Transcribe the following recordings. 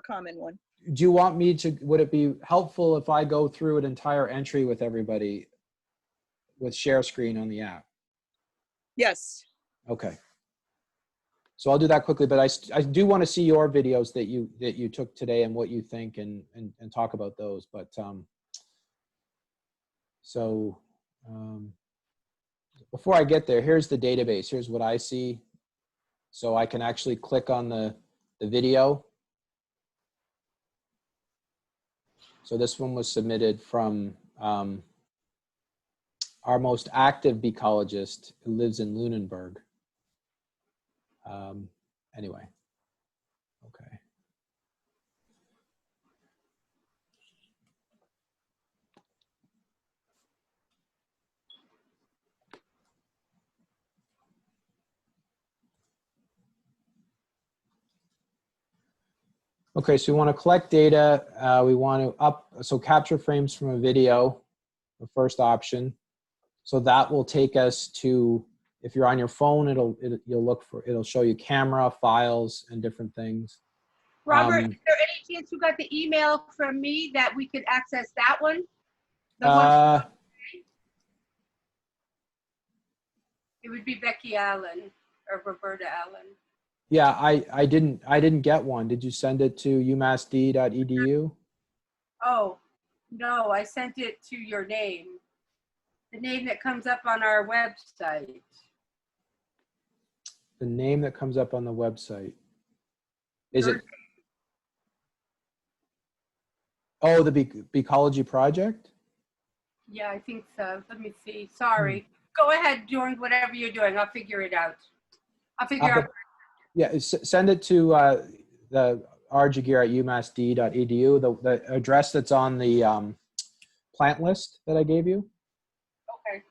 common one. Do you want me to, would it be helpful if I go through an entire entry with everybody with share screen on the app? Yes. Okay. So I'll do that quickly, but I do want to see your videos that you took today and what you think and talk about those. But before I get there, here's the database. Here's what I see. So I can actually click on the video. So this one was submitted from our most active beecologist who lives in Lunenburg. Anyway, okay. Okay, so we want to collect data. We want to capture frames from a video, the first option. So that will take us to, if you're on your phone, it'll show you camera, files, and different things. Robert, is there any chance you got the email from me that we could access that one? It would be Becky Allen or Roberta Allen. Yeah, I didn't get one. Did you send it to umassd.edu? Oh, no, I sent it to your name. The name that comes up on our website. The name that comes up on the website. Is it? Oh, the Beecology Project? Yeah, I think so. Let me see. Sorry. Go ahead doing whatever you're doing. I'll figure it out. I'll figure out. Yeah, send it to the Gegear at umassd.edu, the address that's on the plant list that I gave you. Okay.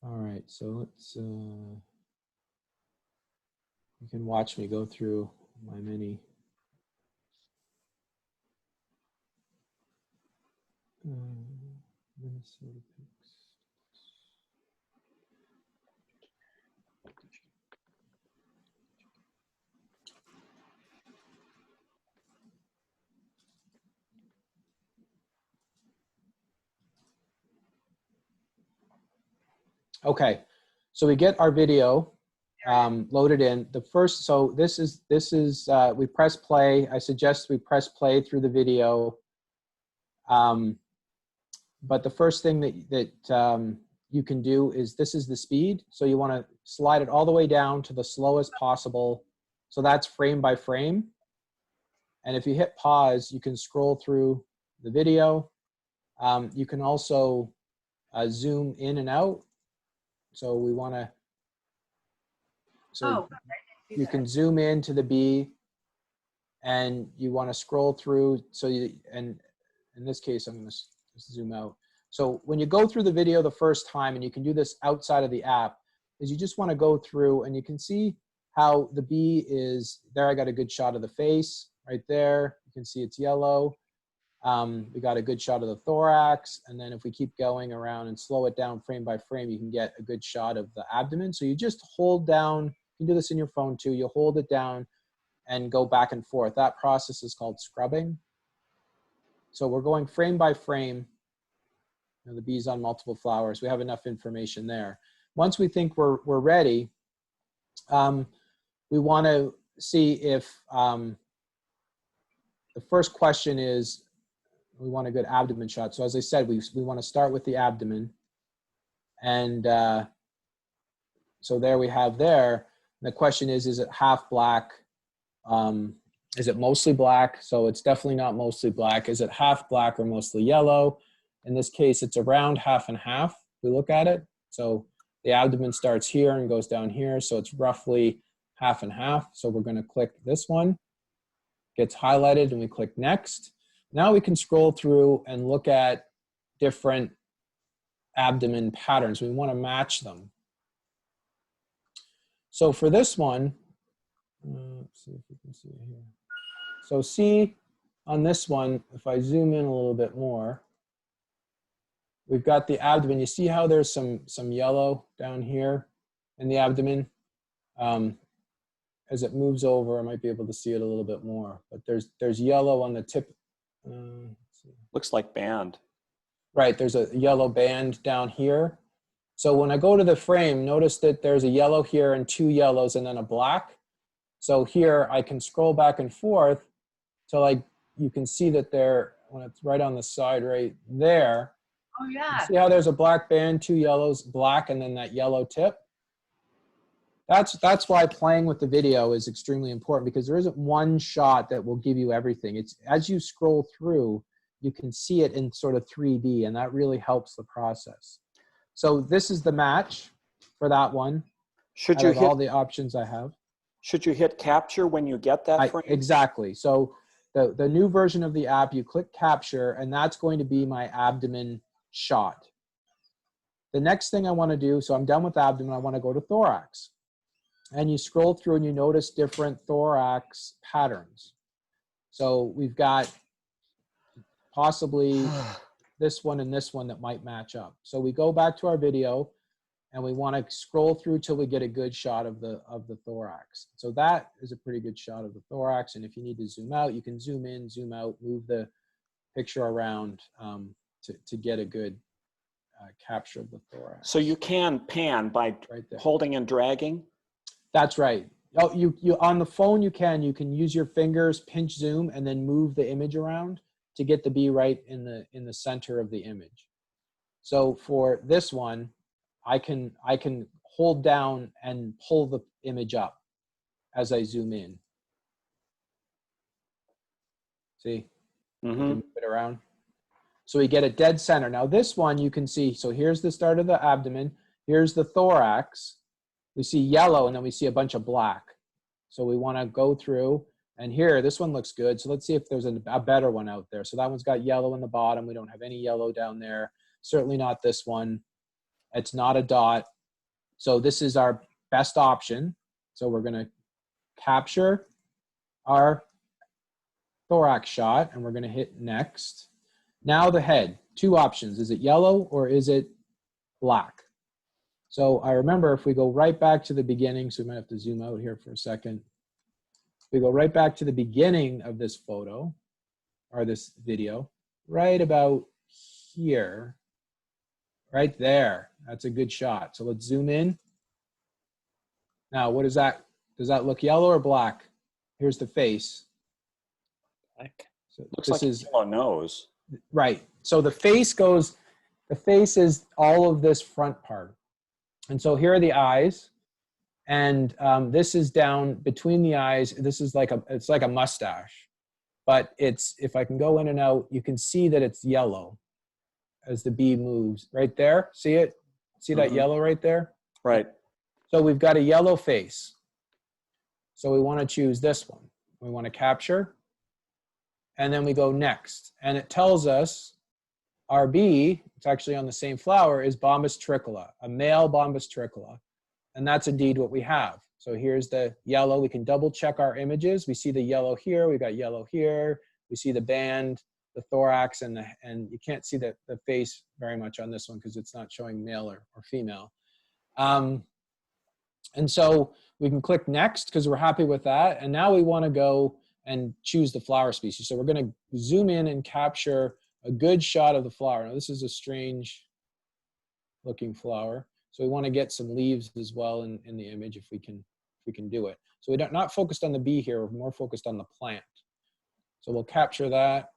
All right, so let's, you can watch me go through my many. Minnesota picks. Okay, so we get our video loaded in. The first, so this is we press play. I suggest we press play through the video. But the first thing that you can do is, this is the speed. So you want to slide it all the way down to the slowest possible. So that's frame by frame. And if you hit pause, you can scroll through the video. You can also zoom in and out. So we want to, you can zoom into the bee and you want to scroll through. So and in this case, I'm going to zoom out. So when you go through the video the first time, and you can do this outside of the app, is you just want to go through and you can see how the bee is there. I got a good shot of the face right there. You can see it's yellow. We got a good shot of the thorax. And then if we keep going around and slow it down frame by frame, you can get a good shot of the abdomen. So you just hold down, you can do this in your phone too. You hold it down and go back and forth. That process is called scrubbing. So we're going frame by frame. You know, the bee's on multiple flowers. We have enough information there. Once we think we're ready, we want to see if the first question is, we want a good abdomen shot. So as I said, we want to start with the abdomen. And so there we have there. The question is it half black? Is it mostly black? So it's definitely not mostly black. Is it half black or mostly yellow? In this case, it's around half and half. We look at it. So the abdomen starts here and goes down here. So it's roughly half and half. So we're going to click this one. Gets highlighted and we click next. Now we can scroll through and look at different abdomen patterns. We want to match them. So for this one, let's see if we can see it here. So see on this one, if I zoom in a little bit more, we've got the abdomen. You see how there's some yellow down here in the abdomen? as it moves over, I might be able to see it a little bit more, but there's yellow on the tip. Let's see. Looks like band. Right, there's a yellow band down here. So when I go to the frame, notice that there's a yellow here and 2 yellows and then a black. So here I can scroll back and forth till you can see that when it's right on the side right there. Oh, You yeah. see how there's a black band, 2 yellows, black, and then that yellow tip? That's why playing with the video is extremely important, because there isn't one shot that will give you everything. It's as you scroll through, you can see it in sort of 3D, and that really helps the process. So this is the match for that one. Should out you of hit all the options I have? Should you hit capture when you get that frame? Exactly. So the new version of the app, you click capture, and that's going to be my abdomen shot. The next thing I want to do, so I'm done with abdomen, I want to go to thorax. And you scroll through and you notice different thorax patterns. So we've got possibly this one and this one that might match up. So we go back to our video and we want to scroll through till we get a good shot of the thorax. So that is a pretty good shot of the thorax. And if you need to zoom out, you can zoom in, zoom out, move the picture around to get a good capture of the thorax. So you can pan by right there. holding and dragging? That's right. Oh, you on the phone you can use your fingers, pinch zoom, and then move the image around to get the bee right in the center of the image. So for this one, I can hold down and pull the image up as I zoom in. See? Mm-hmm. Move it around. So we get a dead center. Now this one you can see, so here's the start of the abdomen, here's the thorax. We see yellow and then we see a bunch of black. So we want to go through, and here, this one looks good. So let's see if there's a better one out there. So that one's got yellow in the bottom. We don't have any yellow down there. Certainly not this one. It's not a dot. So this is our best option. So we're going to capture our thorax shot and we're going to hit next. Now the head, 2 options. Is it yellow or is it black? So I remember if we go right back to the beginning, so we might have to zoom out here for a second. We go right back to the beginning of this photo or this video, right about here, right there. That's a good shot. So let's zoom in. Now, what is that? Does that look yellow or black? Here's the face. Black. So Looks like a yellow nose. Right. So the face is all of this front part. And so here are the eyes, and this is down between the eyes. This is it's like a mustache, but if I can go in and out, you can see that it's yellow as the bee moves right there. See it? See that yellow right there? Right. So we've got a yellow face. So we want to choose this one. We want to capture, and then we go next. And it tells us our bee, it's actually on the same flower, is Bombus tricola, a male Bombus tricola. And that's indeed what we have. So here's the yellow. We can double check our images. We see the yellow here. We got yellow here. We see the band, the thorax, and you can't see the face very much on this one because it's not showing male or female. And so we can click next because we're happy with that. And now we want to go and choose the flower species. So we're going to zoom in and capture a good shot of the flower. Now this is a strange looking flower. So we want to get some leaves as well in the image if we can do it. So we're not focused on the bee here, we're more focused on the plant. So we'll capture that.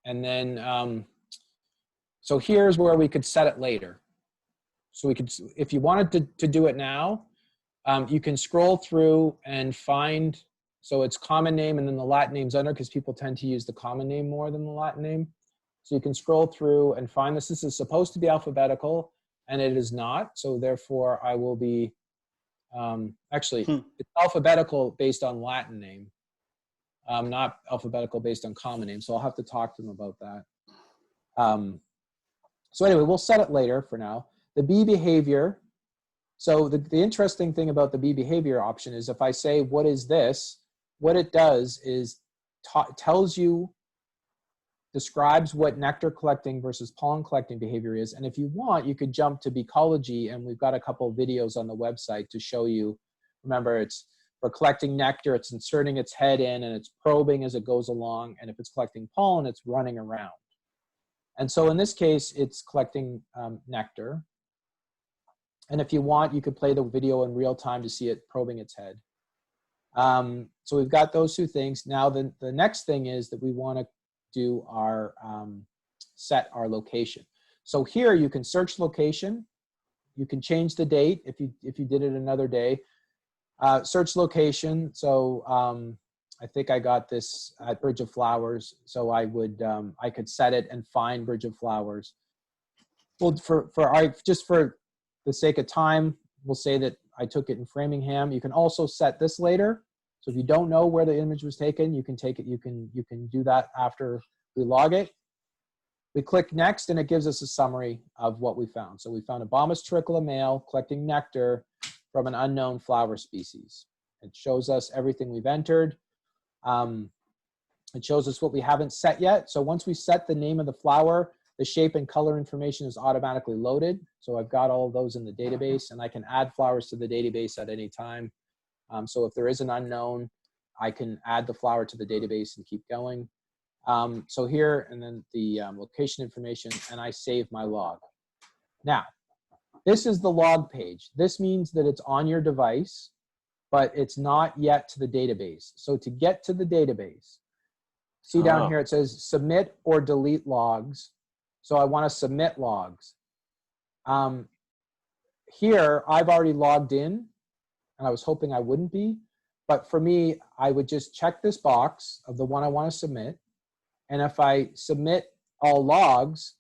And then, so here's where we could set it later. So we could, if you wanted to do it now, you can scroll through and find, so it's common name and then the Latin name's under because people tend to use the common name more than the Latin name. So you can scroll through and find this. This is supposed to be alphabetical and it is not. So therefore I will be, it's alphabetical based on Latin name, not alphabetical based on common name. So I'll have to talk to them about that. So anyway, we'll set it later for now. The bee behavior. So the interesting thing about the bee behavior option is if I say, what is this? What it does is tells you, describes what nectar collecting versus pollen collecting behavior is. And if you want, you could jump to Beecology, and we've got a couple of videos on the website to show you. Remember, it's For collecting nectar, it's inserting its head in and it's probing as it goes along. And if it's collecting pollen, it's running around. And so in this case, it's collecting nectar. And if you want, you could play the video in real time to see it probing its head. So we've got those two things. Now the next thing is that we want to do our set our location. So here you can search location. You can change the date if you did it another day. Search location. So I think I got this at Bridge of Flowers. So I could set it and find Bridge of Flowers. Well, just for the sake of time, we'll say that I took it in Framingham. You can also set this later. So if you don't know where the image was taken, you can take it. You can do that after we log it. We click next, and it gives us a summary of what we found. So we found a Bombus terricola male collecting nectar from an unknown flower species. It shows us everything we've entered. It shows us what we haven't set yet. So once we set the name of the flower, the shape and color information is automatically loaded. So I've got all of those in the database, and I can add flowers to the database at any time. So if there is an unknown, I can add the flower to the database and keep going. So here, and then the location information, and I save my log. Now, this is the log page. This means that it's on your device, but it's not yet to the database. So to get to the database, see down here, it says submit or delete logs. So I want to submit logs. Here, I've already logged in, and I was hoping I wouldn't be. But for me, I would just check this box of the one I want to submit. And if I submit all logs,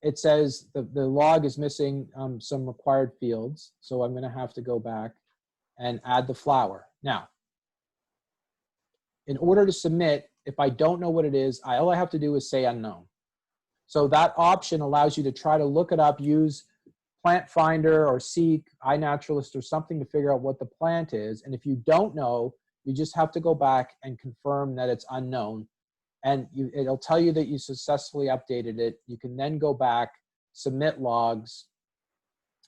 it says the log is missing some required fields. So I'm going to have to go back and add the flower. Now, in order to submit, if I don't know what it is, all I have to do is say unknown. So that option allows you to try to look it up, use Plant Finder or Seek, iNaturalist or something to figure out what the plant is. And if you don't know, you just have to go back and confirm that it's unknown. And it'll tell you that you successfully updated it. You can then go back, submit logs,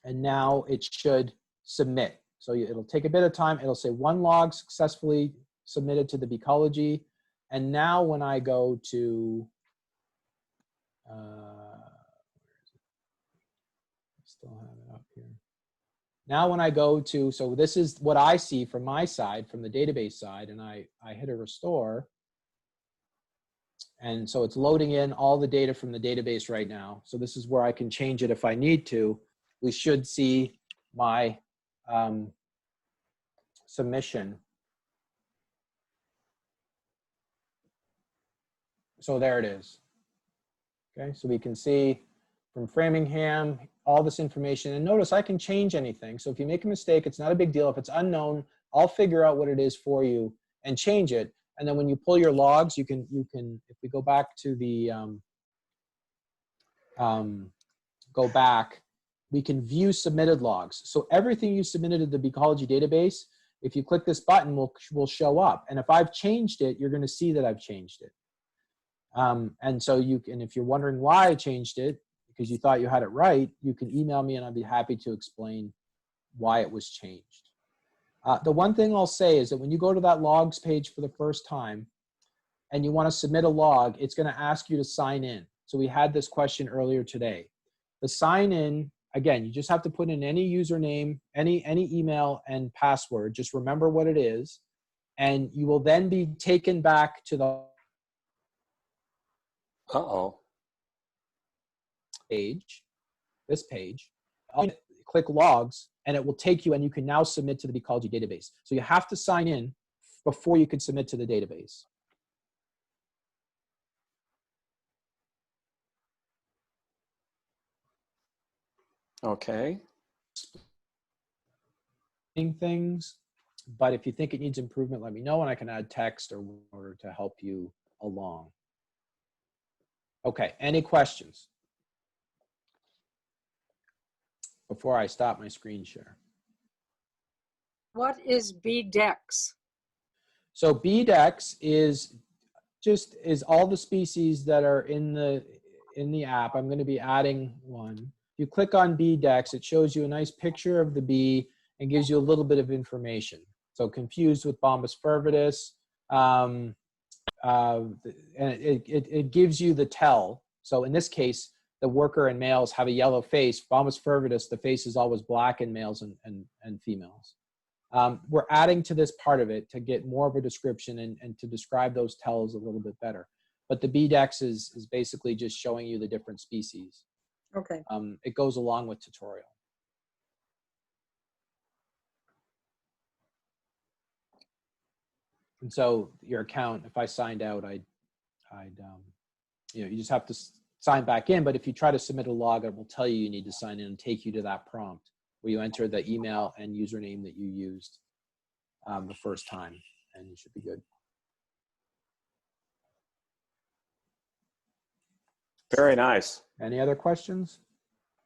and now it should submit. So it'll take a bit of time. It'll say 1 log successfully submitted to the Beecology. And now when I go to, still have it up here. Now when I go to, so this is what I see from my side, from the database side, and I hit a restore. And so it's loading in all the data from the database right now. So this is where I can change it if I need to. We should see my submission. So there it is. Okay, so we can see from Framingham, all this information. And notice I can change anything. So if you make a mistake, it's not a big deal. If it's unknown, I'll figure out what it is for you and change it. And then when you pull your logs, you can, if we go back to the, we can view submitted logs. So everything you submitted to the Beecology database, if you click this button, will show up. And if I've changed it, you're going to see that I've changed it. And so if you're wondering why I changed it, because you thought you had it right, you can email me and I'd be happy to explain why it was changed. The one thing I'll say is that when you go to that logs page for the first time and you want to submit a log, it's going to ask you to sign in. So we had this question earlier today. The sign in, again, you just have to put in any username, any email and password. Just remember what it is. And you will then be taken back to the page, this page. Click logs, and it will take you, and you can now submit to the Beecology database. So you have to sign in before you can submit to the database. Okay. Things, but if you think it needs improvement, let me know, and I can add text or order to help you along. Okay, any questions before I stop my screen share? What is BDEX? So BDEX is all the species that are in the app. I'm going to be adding one. If you click on BDEX, it shows you a nice picture of the bee and gives you a little bit of information. So confused with Bombus fervidus. And it gives you the tell. So in this case, the worker in males have a yellow face. Bombus fervidus, the face is always black in males and females. We're adding to this part of it to get more of a description and to describe those tells a little bit better. But the BDEX is basically just showing you the different species. Okay. It goes along with tutorial. And so your account, if I signed out, you just have to sign back in. But if you try to submit a log, it will tell you need to sign in and take you to that prompt where you enter the email and username that you used the first time, and you should be good. Very nice. Any other questions?